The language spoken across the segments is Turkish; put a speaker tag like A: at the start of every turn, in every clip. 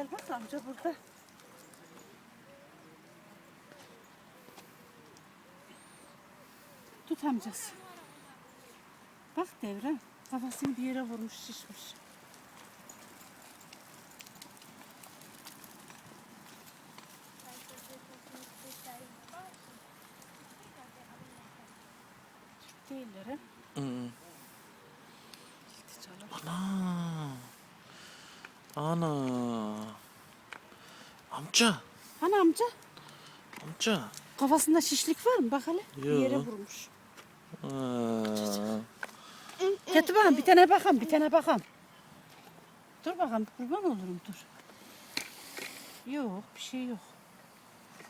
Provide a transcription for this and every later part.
A: Gel bak amca burada. Tut amcası. Bak Devrem. Kafasını bir yere vurmuş, şişmiş. Türk değiller ha.
B: Ana. Ana. Amca.
A: Hani amca?
B: Amca.
A: Kafasında şişlik var mı? Bak hele. Bir yere
B: Yok.
A: vurmuş.
B: Aa.
A: Getir bakalım, bir tane bakalım, bir tane bakalım. Dur bakalım, kurban olurum, dur. Yok, bir şey yok.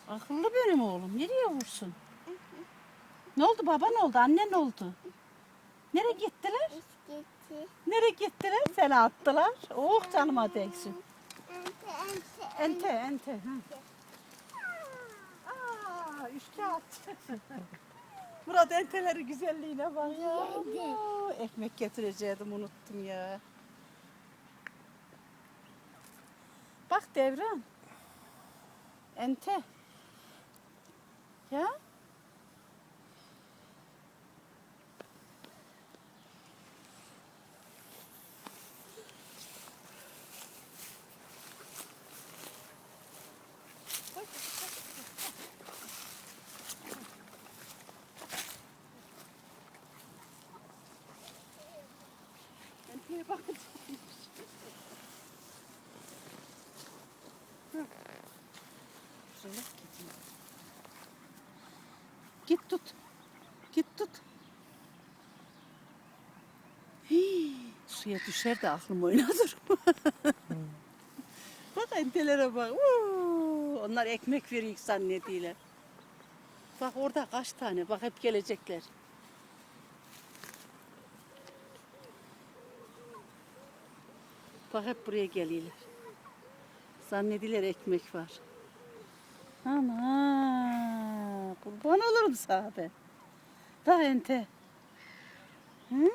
A: Akıllı benim oğlum, nereye vursun? Ne oldu baba, ne oldu, anne ne oldu? Nereye gittiler? Nereye gittiler? Seni attılar. Oh canıma değsin. Ente. Ha. Aa, üçte at. Murat enteleri güzelliğine bak ya. Allah, ekmek getirecektim, unuttum ya. Bak Devran. Ente. Ya. Enteye bakın. Şöyle gideyim. Git tut. Git tut. Hii, suya düşer de aklım oynadır. Bak entelere bak. Uuu, onlar ekmek veriyor zannediyorlar. Bak orada kaç tane. Bak hep gelecekler. Bak hep buraya geliyorlar. Zannediler ekmek var. Ana, kurban olurum sana ben. Bak ente. Hı?